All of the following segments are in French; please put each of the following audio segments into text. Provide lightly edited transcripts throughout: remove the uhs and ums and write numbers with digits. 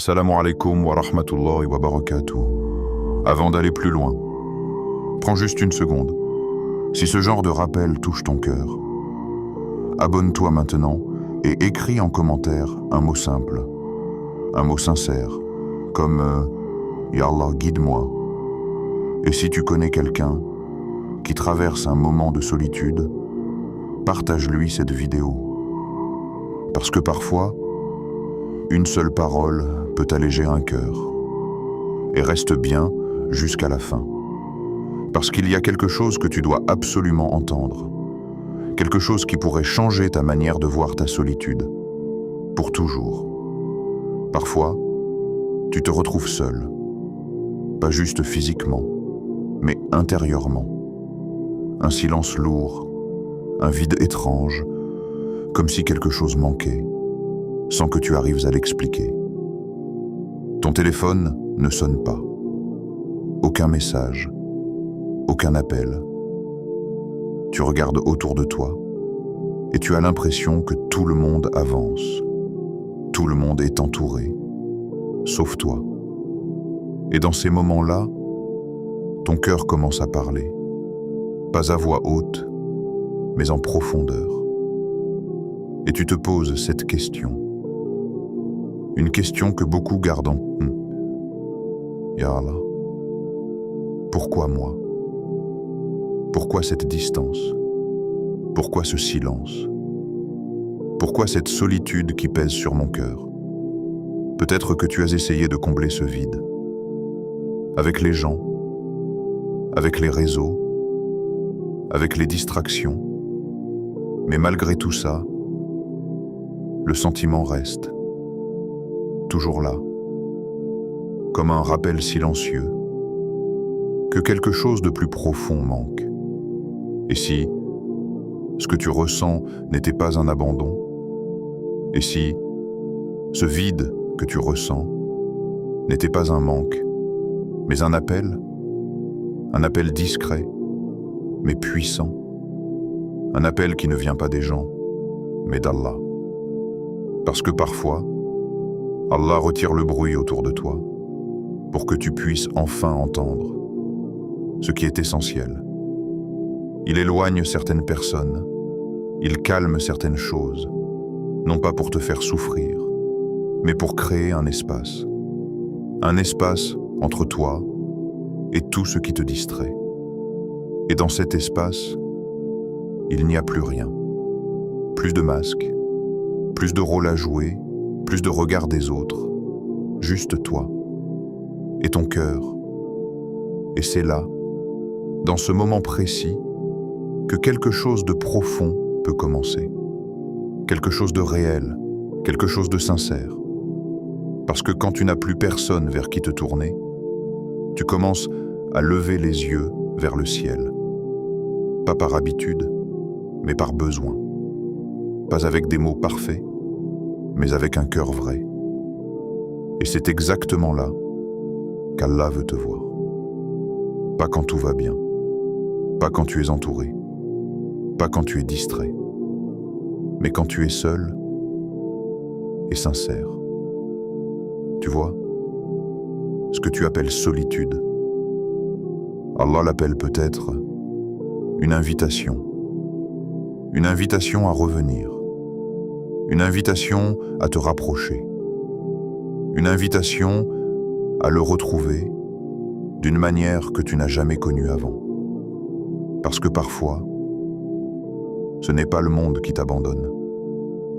Assalamu alaikum wa rahmatullahi wa barakatuh. Avant d'aller plus loin, prends juste une seconde. Si ce genre de rappel touche ton cœur, abonne-toi maintenant et écris en commentaire un mot simple, un mot sincère, comme Ya Allah, guide-moi. Et si tu connais quelqu'un qui traverse un moment de solitude, partage-lui cette vidéo. Parce que parfois, une seule parole peut alléger un cœur. Et reste bien jusqu'à la fin. Parce qu'il y a quelque chose que tu dois absolument entendre. Quelque chose qui pourrait changer ta manière de voir ta solitude. Pour toujours. Parfois, tu te retrouves seul. Pas juste physiquement, mais intérieurement. Un silence lourd, un vide étrange, comme si quelque chose manquait, sans que tu arrives à l'expliquer. Ton téléphone ne sonne pas. Aucun message, aucun appel. Tu regardes autour de toi et tu as l'impression que tout le monde avance. Tout le monde est entouré, sauf toi. Et dans ces moments-là, ton cœur commence à parler, pas à voix haute, mais en profondeur. Et tu te poses cette question. Une question que beaucoup gardent en Ya Allah, pourquoi moi? Pourquoi cette distance? Pourquoi ce silence? Pourquoi cette solitude qui pèse sur mon cœur? Peut-être que tu as essayé de combler ce vide. Avec les gens, avec les réseaux, avec les distractions. Mais malgré tout ça, le sentiment reste. Toujours là, comme un rappel silencieux, que quelque chose de plus profond manque. Et si ce que tu ressens n'était pas un abandon? Et si ce vide que tu ressens n'était pas un manque, mais un appel discret, mais puissant, un appel qui ne vient pas des gens, mais d'Allah. Parce que parfois, Allah retire le bruit autour de toi pour que tu puisses enfin entendre ce qui est essentiel. Il éloigne certaines personnes, il calme certaines choses, non pas pour te faire souffrir, mais pour créer un espace entre toi et tout ce qui te distrait. Et dans cet espace, il n'y a plus rien. Plus de masques, plus de rôles à jouer, plus de regards des autres, juste toi et ton cœur. Et c'est là, dans ce moment précis, que quelque chose de profond peut commencer. Quelque chose de réel, quelque chose de sincère. Parce que quand tu n'as plus personne vers qui te tourner, tu commences à lever les yeux vers le ciel. Pas par habitude, mais par besoin. Pas avec des mots parfaits, mais avec un cœur vrai. Et c'est exactement là qu'Allah veut te voir. Pas quand tout va bien, pas quand tu es entouré, pas quand tu es distrait, mais quand tu es seul et sincère. Tu vois, ce que tu appelles solitude, Allah l'appelle peut-être une invitation à revenir, une invitation à te rapprocher, une invitation à le retrouver d'une manière que tu n'as jamais connue avant. Parce que parfois, ce n'est pas le monde qui t'abandonne,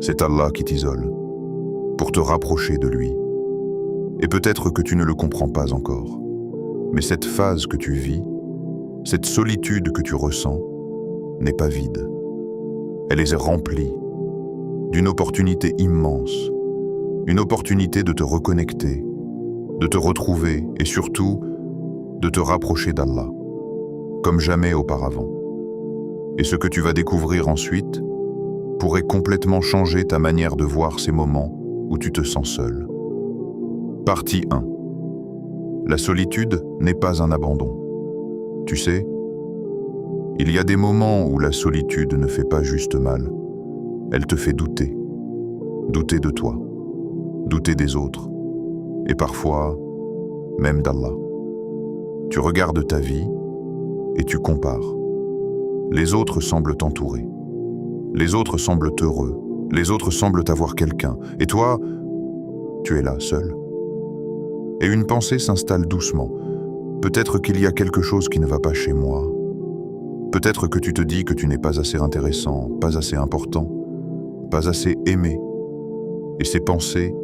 c'est Allah qui t'isole, pour te rapprocher de lui. Et peut-être que tu ne le comprends pas encore, mais cette phase que tu vis, cette solitude que tu ressens, n'est pas vide. Elle est remplie d'une opportunité immense, une opportunité de te reconnecter, de te retrouver et surtout de te rapprocher d'Allah, comme jamais auparavant. Et ce que tu vas découvrir ensuite pourrait complètement changer ta manière de voir ces moments où tu te sens seul. Partie 1. La solitude n'est pas un abandon. Tu sais, il y a des moments où la solitude ne fait pas juste mal, elle te fait douter. Douter de toi, douter des autres, et parfois même d'Allah. Tu regardes ta vie et tu compares. Les autres semblent t'entourer. Les autres semblent heureux. Les autres semblent avoir quelqu'un. Et toi, tu es là, seul. Et une pensée s'installe doucement. Peut-être qu'il y a quelque chose qui ne va pas chez moi. Peut-être que tu te dis que tu n'es pas assez intéressant, pas assez important, pas assez aimé. Et ces pensées,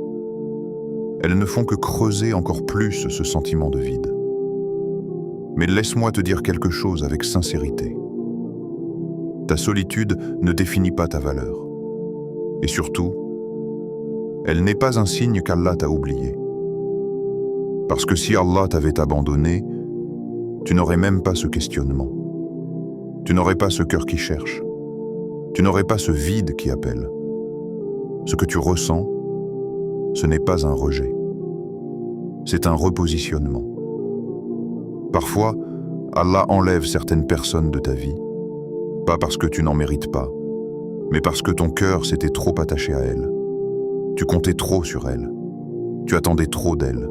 elles ne font que creuser encore plus ce sentiment de vide. Mais laisse-moi te dire quelque chose avec sincérité. Ta solitude ne définit pas ta valeur. Et surtout, elle n'est pas un signe qu'Allah t'a oublié. Parce que si Allah t'avait abandonné, tu n'aurais même pas ce questionnement. Tu n'aurais pas ce cœur qui cherche. Tu n'aurais pas ce vide qui appelle. Ce que tu ressens, ce n'est pas un rejet. C'est un repositionnement. Parfois, Allah enlève certaines personnes de ta vie, pas parce que tu n'en mérites pas, mais parce que ton cœur s'était trop attaché à elle. Tu comptais trop sur elle. Tu attendais trop d'elle.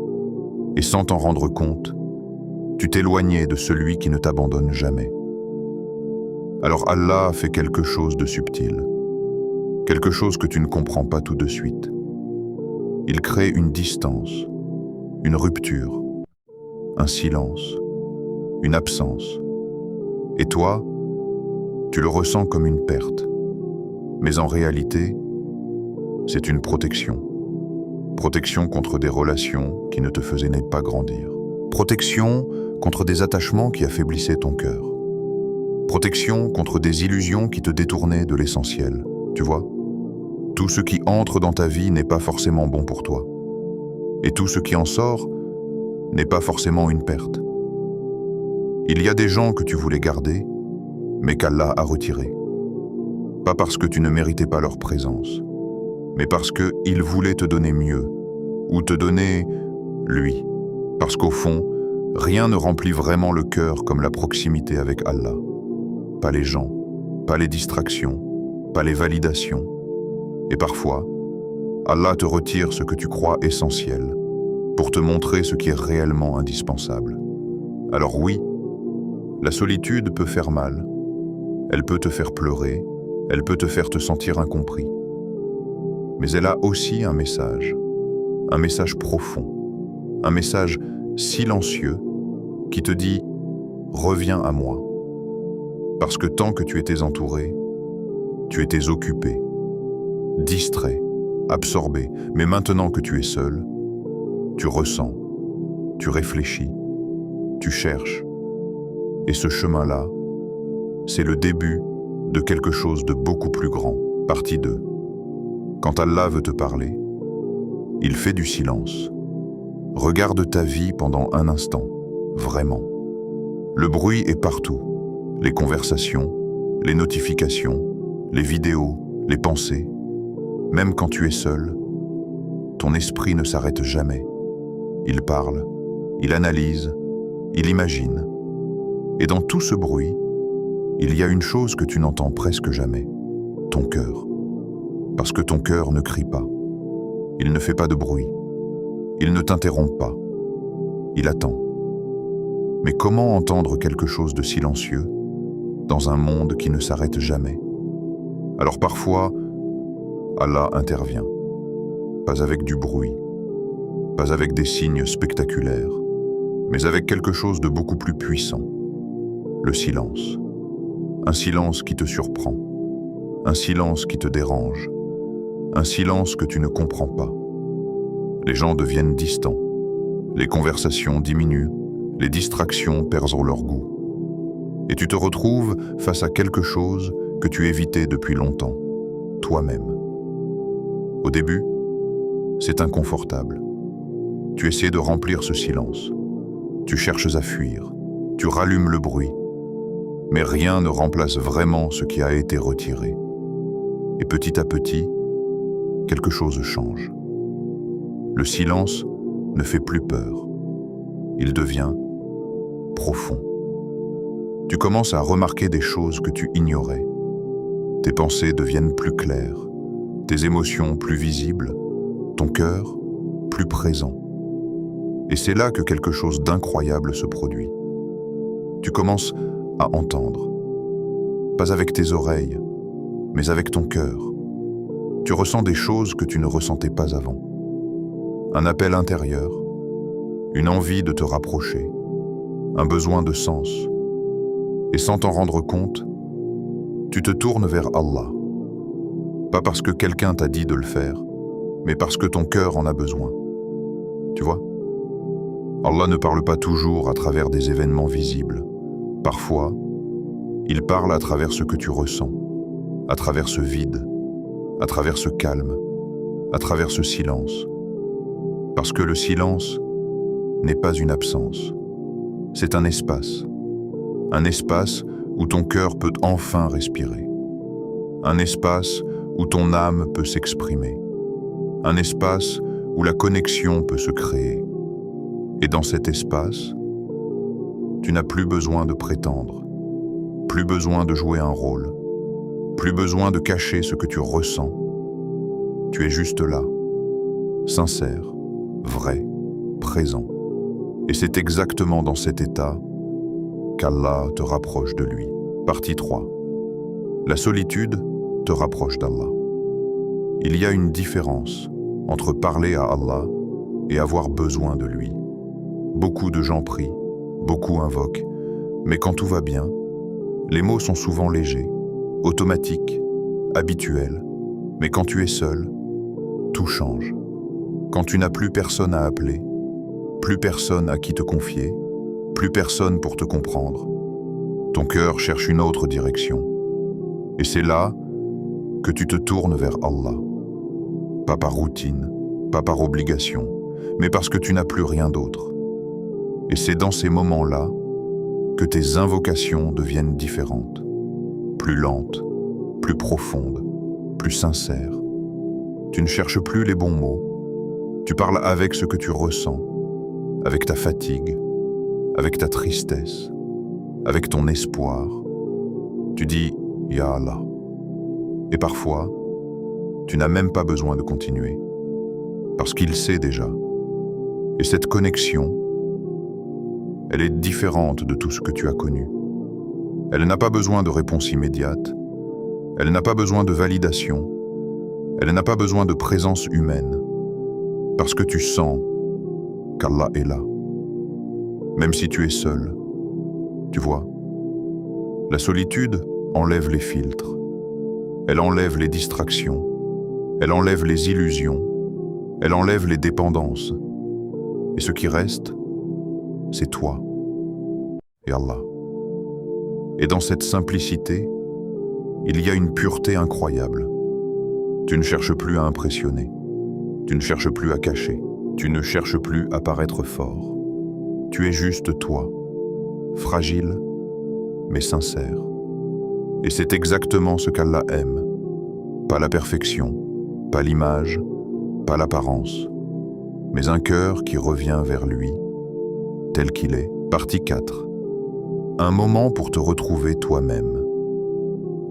Et sans t'en rendre compte, tu t'éloignais de celui qui ne t'abandonne jamais. Alors Allah a fait quelque chose de subtil, quelque chose que tu ne comprends pas tout de suite. Il crée une distance, une rupture, un silence, une absence. Et toi, tu le ressens comme une perte. Mais en réalité, c'est une protection. Protection contre des relations qui ne te faisaient pas grandir. Protection contre des attachements qui affaiblissaient ton cœur. Protection contre des illusions qui te détournaient de l'essentiel. Tu vois, tout ce qui entre dans ta vie n'est pas forcément bon pour toi. Et tout ce qui en sort n'est pas forcément une perte. Il y a des gens que tu voulais garder, mais qu'Allah a retirés. Pas parce que tu ne méritais pas leur présence, mais parce qu'il voulait te donner mieux, ou te donner lui. Parce qu'au fond, rien ne remplit vraiment le cœur comme la proximité avec Allah. Pas les gens, pas les distractions, pas les validations. Et parfois, Allah te retire ce que tu crois essentiel pour te montrer ce qui est réellement indispensable. Alors oui, la solitude peut faire mal. Elle peut te faire pleurer, elle peut te faire te sentir incompris. Mais elle a aussi un message profond, un message silencieux qui te dit « Reviens à moi ». Parce que tant que tu étais entouré, tu étais occupé, distrait, absorbé. Mais maintenant que tu es seul, tu ressens, tu réfléchis, tu cherches. Et ce chemin-là, c'est le début de quelque chose de beaucoup plus grand. Partie 2. Quand Allah veut te parler, il fait du silence. Regarde ta vie pendant un instant, vraiment. Le bruit est partout. Les conversations, les notifications, les vidéos, les pensées. Même quand tu es seul, ton esprit ne s'arrête jamais. Il parle, il analyse, il imagine. Et dans tout ce bruit, il y a une chose que tu n'entends presque jamais, ton cœur. Parce que ton cœur ne crie pas. Il ne fait pas de bruit. Il ne t'interrompt pas. Il attend. Mais comment entendre quelque chose de silencieux dans un monde qui ne s'arrête jamais? Alors parfois, Allah intervient. Pas avec du bruit, pas avec des signes spectaculaires, mais avec quelque chose de beaucoup plus puissant. Le silence. Un silence qui te surprend. Un silence qui te dérange. Un silence que tu ne comprends pas. Les gens deviennent distants. Les conversations diminuent. Les distractions perdent leur goût. Et tu te retrouves face à quelque chose que tu évitais depuis longtemps, toi-même. Au début, c'est inconfortable. Tu essaies de remplir ce silence. Tu cherches à fuir. Tu rallumes le bruit. Mais rien ne remplace vraiment ce qui a été retiré. Et petit à petit, quelque chose change. Le silence ne fait plus peur. Il devient profond. Tu commences à remarquer des choses que tu ignorais. Tes pensées deviennent plus claires, tes émotions plus visibles, ton cœur plus présent. Et c'est là que quelque chose d'incroyable se produit. Tu commences à entendre. Pas avec tes oreilles, mais avec ton cœur. Tu ressens des choses que tu ne ressentais pas avant. Un appel intérieur, une envie de te rapprocher, un besoin de sens. Et sans t'en rendre compte, tu te tournes vers Allah. Pas parce que quelqu'un t'a dit de le faire, mais parce que ton cœur en a besoin. Tu vois ? Allah ne parle pas toujours à travers des événements visibles. Parfois, il parle à travers ce que tu ressens, à travers ce vide, à travers ce calme, à travers ce silence. Parce que le silence n'est pas une absence, c'est un espace où ton cœur peut enfin respirer, un espace où ton âme peut s'exprimer, un espace où la connexion peut se créer. Et dans cet espace, tu n'as plus besoin de prétendre, plus besoin de jouer un rôle, plus besoin de cacher ce que tu ressens. Tu es juste là, sincère, vrai, présent. Et c'est exactement dans cet état qu'Allah te rapproche de lui. Partie 3. La solitude te rapproche d'Allah. Il y a une différence entre parler à Allah et avoir besoin de lui. Beaucoup de gens prient, beaucoup invoquent, mais quand tout va bien, les mots sont souvent légers, automatiques, habituels, mais quand tu es seul, tout change. Quand tu n'as plus personne à appeler, plus personne à qui te confier, plus personne pour te comprendre, ton cœur cherche une autre direction. Et c'est là que tu te tournes vers Allah. Pas par routine, pas par obligation, mais parce que tu n'as plus rien d'autre. Et c'est dans ces moments-là que tes invocations deviennent différentes, plus lentes, plus profondes, plus sincères. Tu ne cherches plus les bons mots, tu parles avec ce que tu ressens, avec ta fatigue, avec ta tristesse, avec ton espoir. Tu dis « Ya Allah ». Et parfois, tu n'as même pas besoin de continuer, parce qu'il sait déjà. Et cette connexion, elle est différente de tout ce que tu as connu. Elle n'a pas besoin de réponse immédiate, elle n'a pas besoin de validation, elle n'a pas besoin de présence humaine, parce que tu sens qu'Allah est là. Même si tu es seul, tu vois, la solitude enlève les filtres, elle enlève les distractions, elle enlève les illusions, elle enlève les dépendances. Et ce qui reste, c'est toi et Allah. Et dans cette simplicité, il y a une pureté incroyable. Tu ne cherches plus à impressionner, tu ne cherches plus à cacher, tu ne cherches plus à paraître fort. Tu es juste toi, fragile, mais sincère. Et c'est exactement ce qu'Allah aime. Pas la perfection, pas l'image, pas l'apparence, mais un cœur qui revient vers lui, tel qu'il est. Partie 4. Un moment pour te retrouver toi-même.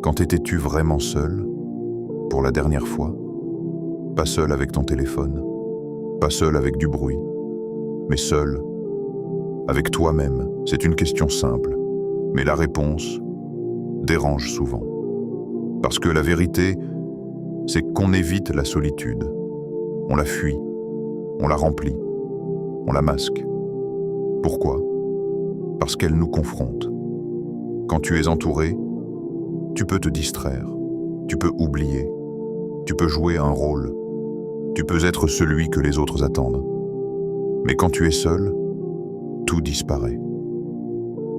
Quand étais-tu vraiment seul, pour la dernière fois? Pas seul avec ton téléphone, pas seul avec du bruit, mais seul avec toi-même. C'est une question simple, mais la réponse dérange souvent. Parce que la vérité, c'est qu'on évite la solitude. On la fuit, on la remplit, on la masque. Pourquoi? Parce qu'elle nous confronte. Quand tu es entouré, tu peux te distraire, tu peux oublier, tu peux jouer un rôle, tu peux être celui que les autres attendent. Mais quand tu es seul, tout disparaît.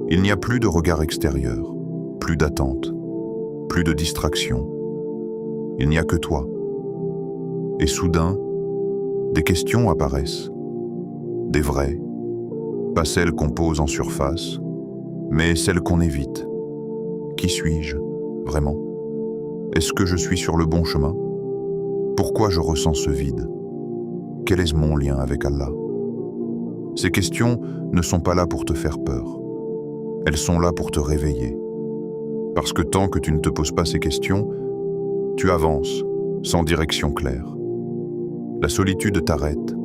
Il n'y a plus de regard extérieur, plus d'attente, plus de distraction. Il n'y a que toi. Et soudain, des questions apparaissent. Des vraies, pas celles qu'on pose en surface, mais celles qu'on évite. Qui suis-je, vraiment? Est-ce que je suis sur le bon chemin? Pourquoi je ressens ce vide? Quel est mon lien avec Allah? Ces questions ne sont pas là pour te faire peur. Elles sont là pour te réveiller. Parce que tant que tu ne te poses pas ces questions, tu avances sans direction claire. La solitude t'arrête,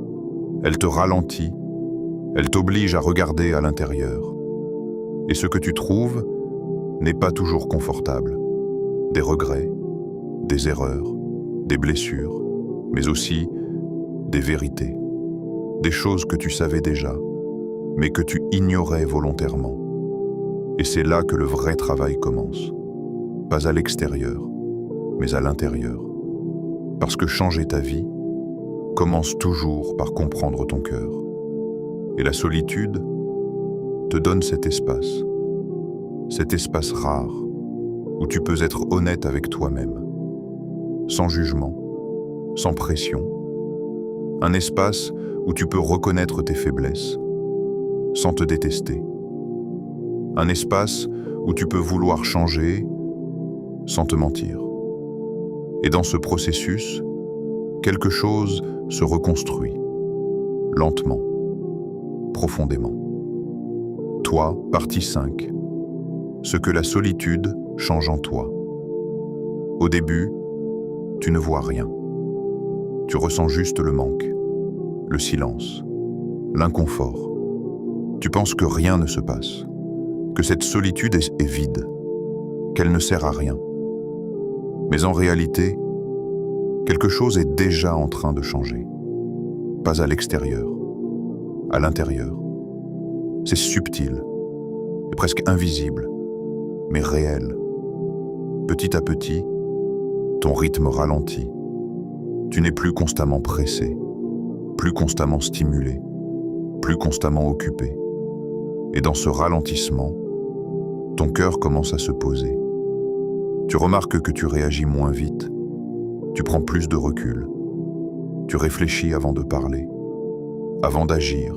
elle te ralentit Elle t'oblige à regarder à l'intérieur. Et ce que tu trouves n'est pas toujours confortable. Des regrets, des erreurs, des blessures, mais aussi des vérités. Des choses que tu savais déjà, mais que tu ignorais volontairement. Et c'est là que le vrai travail commence. Pas à l'extérieur, mais à l'intérieur. Parce que changer ta vie commence toujours par comprendre ton cœur. Et la solitude te donne cet espace rare, où tu peux être honnête avec toi-même, sans jugement, sans pression. Un espace où tu peux reconnaître tes faiblesses, sans te détester. Un espace où tu peux vouloir changer, sans te mentir. Et dans ce processus, quelque chose se reconstruit, lentement, profondément. Toi, partie 5. Ce que la solitude change en toi. Au début, tu ne vois rien. Tu ressens juste le manque, le silence, l'inconfort. Tu penses que rien ne se passe, que cette solitude est vide, qu'elle ne sert à rien. Mais en réalité, quelque chose est déjà en train de changer. Pas à l'extérieur, à l'intérieur. C'est subtil, et presque invisible, mais réel. Petit à petit, ton rythme ralentit. Tu n'es plus constamment pressé, plus constamment stimulé, plus constamment occupé. Et dans ce ralentissement, ton cœur commence à se poser. Tu remarques que tu réagis moins vite, tu prends plus de recul, tu réfléchis avant de parler, avant d'agir,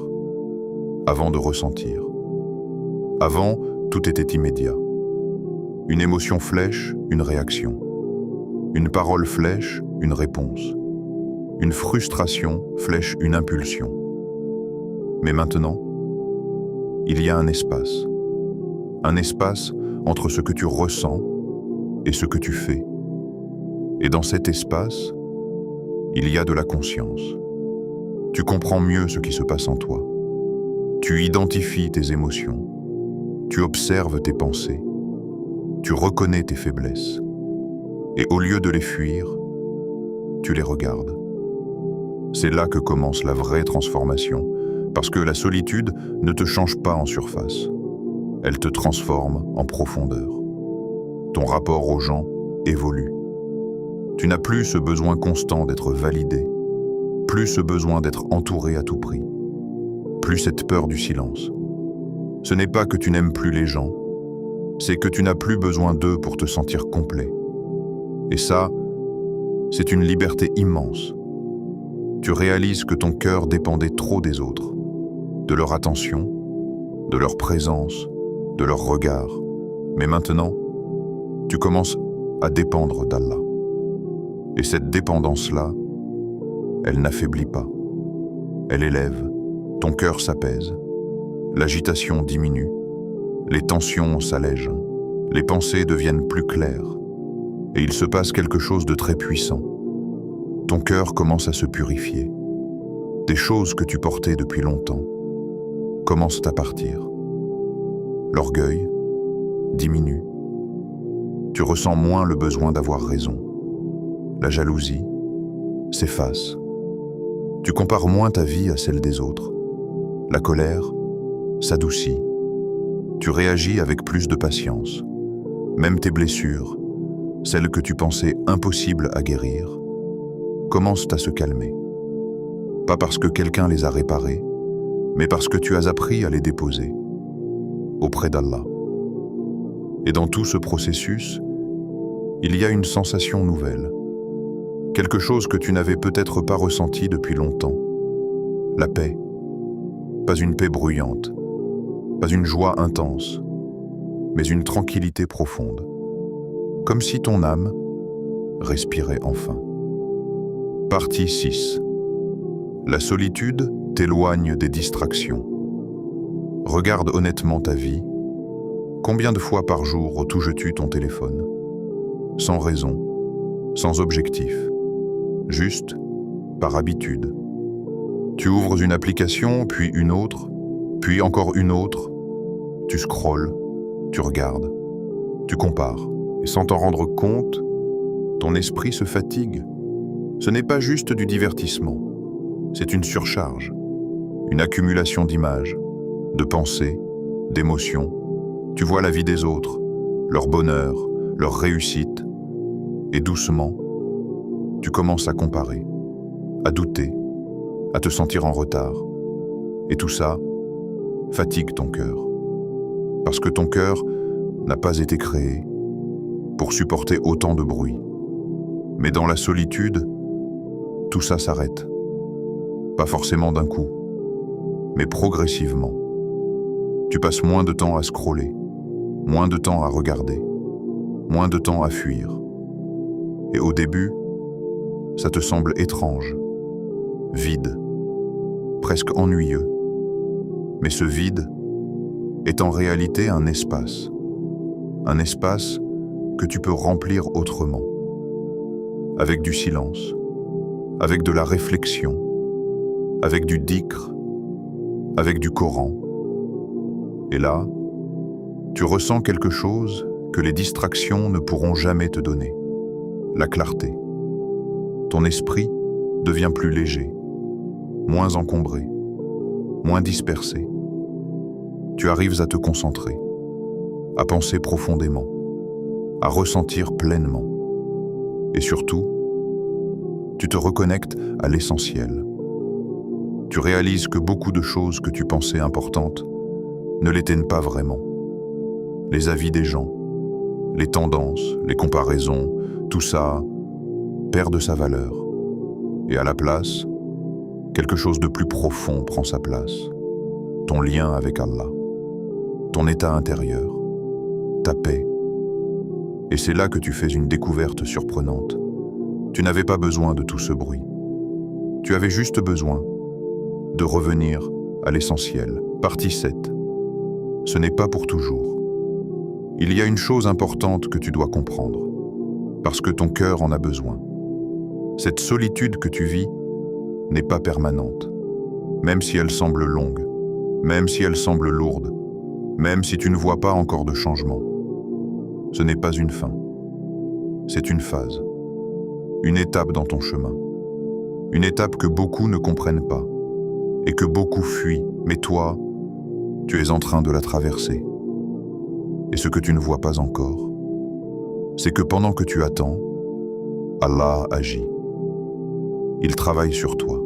avant de ressentir. Avant, tout était immédiat. Une émotion flèche, une réaction. Une parole flèche, une réponse. Une frustration flèche une impulsion. Mais maintenant, il y a un espace. Un espace entre ce que tu ressens et ce que tu fais. Et dans cet espace, il y a de la conscience. Tu comprends mieux ce qui se passe en toi. Tu identifies tes émotions. Tu observes tes pensées. Tu reconnais tes faiblesses. Et au lieu de les fuir, tu les regardes. C'est là que commence la vraie transformation, parce que la solitude ne te change pas en surface. Elle te transforme en profondeur. Ton rapport aux gens évolue. Tu n'as plus ce besoin constant d'être validé, plus ce besoin d'être entouré à tout prix, plus cette peur du silence. Ce n'est pas que tu n'aimes plus les gens, c'est que tu n'as plus besoin d'eux pour te sentir complet. Et ça, c'est une liberté immense. Tu réalises que ton cœur dépendait trop des autres, de leur attention, de leur présence, de leur regard. Mais maintenant, tu commences à dépendre d'Allah. Et cette dépendance-là, elle n'affaiblit pas. Elle élève, ton cœur s'apaise, l'agitation diminue, les tensions s'allègent, les pensées deviennent plus claires, et il se passe quelque chose de très puissant. Ton cœur commence à se purifier. Des choses que tu portais depuis longtemps commencent à partir. L'orgueil diminue. Tu ressens moins le besoin d'avoir raison. La jalousie s'efface. Tu compares moins ta vie à celle des autres. La colère s'adoucit. Tu réagis avec plus de patience. Même tes blessures, celles que tu pensais impossibles à guérir, commencent à se calmer. Pas parce que quelqu'un les a réparées, mais parce que tu as appris à les déposer auprès d'Allah. Et dans tout ce processus, il y a une sensation nouvelle. Quelque chose que tu n'avais peut-être pas ressenti depuis longtemps. La paix. Pas une paix bruyante, pas une joie intense, mais une tranquillité profonde. Comme si ton âme respirait enfin. Partie 6. La solitude t'éloigne des distractions. Regarde honnêtement ta vie. Combien de fois par jour retouches-tu ton téléphone? Sans raison, sans objectif, juste par habitude. Tu ouvres une application, puis une autre, Puis encore une autre, tu scrolles, tu regardes, tu compares. Et sans t'en rendre compte, ton esprit se fatigue. Ce n'est pas juste du divertissement, c'est une surcharge, une accumulation d'images, de pensées, d'émotions. Tu vois la vie des autres, leur bonheur, leur réussite, et doucement, tu commences à comparer, à douter, à te sentir en retard. Et tout ça fatigue ton cœur. Parce que ton cœur n'a pas été créé pour supporter autant de bruit. Mais dans la solitude, tout ça s'arrête. Pas forcément d'un coup, mais progressivement. Tu passes moins de temps à scroller, moins de temps à regarder, moins de temps à fuir. Et au début, ça te semble étrange, vide, presque ennuyeux. Mais ce vide est en réalité un espace que tu peux remplir autrement, avec du silence, avec de la réflexion, avec du dhikr, avec du Coran. Et là, tu ressens quelque chose que les distractions ne pourront jamais te donner, la clarté. Ton esprit devient plus léger, moins encombré, moins dispersé. Tu arrives à te concentrer, à penser profondément, à ressentir pleinement. Et surtout, tu te reconnectes à l'essentiel. Tu réalises que beaucoup de choses que tu pensais importantes ne l'étaient pas vraiment. Les avis des gens, les tendances, les comparaisons, tout ça perd de sa valeur. Et à la place, quelque chose de plus profond prend sa place. Ton lien avec Allah, ton état intérieur, ta paix. Et c'est là que tu fais une découverte surprenante. Tu n'avais pas besoin de tout ce bruit. Tu avais juste besoin de revenir à l'essentiel. Partie 7. Ce n'est pas pour toujours. Il y a une chose importante que tu dois comprendre, parce que ton cœur en a besoin. Cette solitude que tu vis n'est pas permanente, même si elle semble longue, même si elle semble lourde, même si tu ne vois pas encore de changement. Ce n'est pas une fin, c'est une phase, une étape dans ton chemin, une étape que beaucoup ne comprennent pas et que beaucoup fuient, mais toi, tu es en train de la traverser. Et ce que tu ne vois pas encore, c'est que pendant que tu attends, Allah agit. Il travaille sur toi,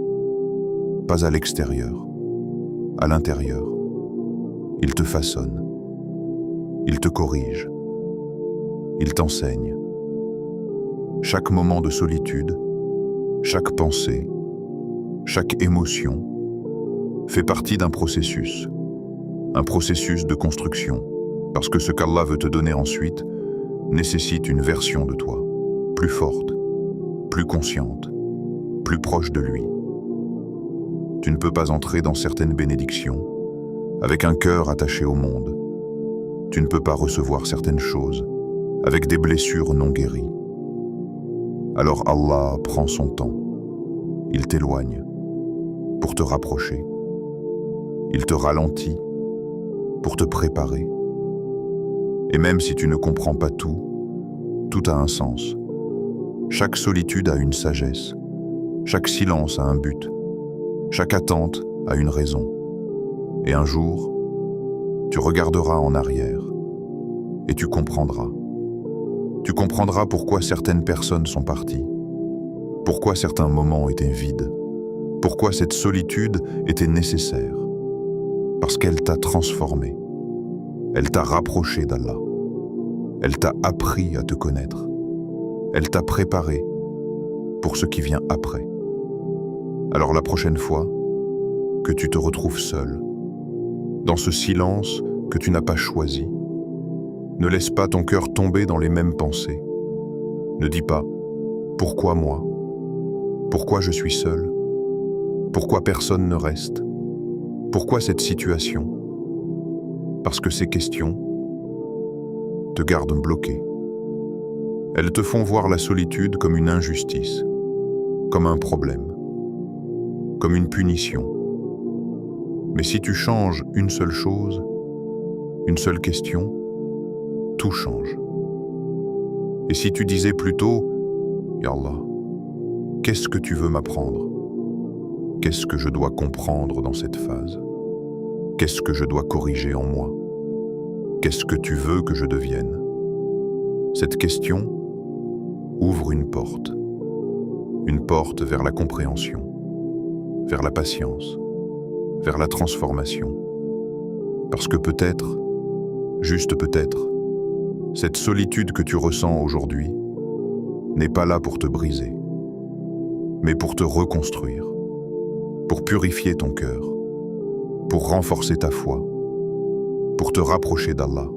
pas à l'extérieur, à l'intérieur. Il te façonne, il te corrige, il t'enseigne. Chaque moment de solitude, chaque pensée, chaque émotion fait partie d'un processus de construction, parce que ce qu'Allah veut te donner ensuite nécessite une version de toi, plus forte, plus consciente, plus proche de lui. Tu ne peux pas entrer dans certaines bénédictions avec un cœur attaché au monde. Tu ne peux pas recevoir certaines choses avec des blessures non guéries. Alors Allah prend son temps. Il t'éloigne pour te rapprocher. Il te ralentit pour te préparer. Et même si tu ne comprends pas tout, tout a un sens. Chaque solitude a une sagesse. Chaque silence a un but. Chaque attente a une raison. Et un jour, tu regarderas en arrière et tu comprendras. Tu comprendras pourquoi certaines personnes sont parties, pourquoi certains moments étaient vides, pourquoi cette solitude était nécessaire. Parce qu'elle t'a transformé, elle t'a rapproché d'Allah, elle t'a appris à te connaître, elle t'a préparé pour ce qui vient après. Alors la prochaine fois que tu te retrouves seul, dans ce silence que tu n'as pas choisi, ne laisse pas ton cœur tomber dans les mêmes pensées. Ne dis pas « Pourquoi moi ? Pourquoi je suis seul ? Pourquoi personne ne reste ? Pourquoi cette situation ?» Parce que ces questions te gardent bloqué. Elles te font voir la solitude comme une injustice, comme un problème, comme une punition. Mais si tu changes une seule chose, une seule question, tout change. Et si tu disais plutôt « Ya Allah, qu'est-ce que tu veux m'apprendre? Qu'est-ce que je dois comprendre dans cette phase? Qu'est-ce que je dois corriger en moi? Qu'est-ce que tu veux que je devienne ?» Cette question ouvre une porte vers la compréhension, vers la patience, vers la transformation. Parce que peut-être, juste peut-être, cette solitude que tu ressens aujourd'hui n'est pas là pour te briser, mais pour te reconstruire, pour purifier ton cœur, pour renforcer ta foi, pour te rapprocher d'Allah.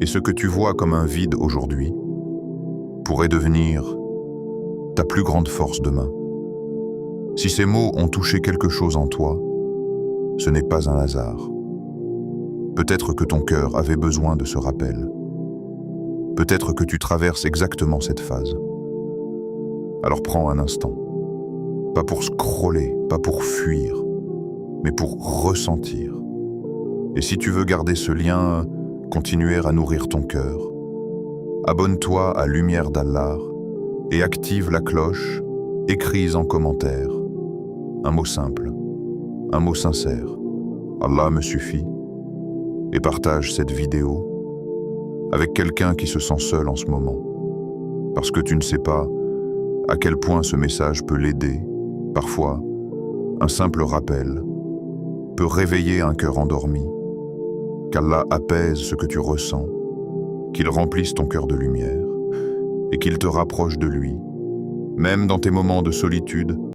Et ce que tu vois comme un vide aujourd'hui pourrait devenir ta plus grande force demain. Si ces mots ont touché quelque chose en toi, ce n'est pas un hasard. Peut-être que ton cœur avait besoin de ce rappel. Peut-être que tu traverses exactement cette phase. Alors prends un instant. Pas pour scroller, pas pour fuir, mais pour ressentir. Et si tu veux garder ce lien, continuer à nourrir ton cœur, abonne-toi à Lumière d'Allah et active la cloche, écris en commentaire. Un mot simple, un mot sincère. Allah me suffit. Et partage cette vidéo avec quelqu'un qui se sent seul en ce moment. Parce que tu ne sais pas à quel point ce message peut l'aider. Parfois, un simple rappel peut réveiller un cœur endormi. Qu'Allah apaise ce que tu ressens, qu'il remplisse ton cœur de lumière et qu'il te rapproche de lui, même dans tes moments de solitude.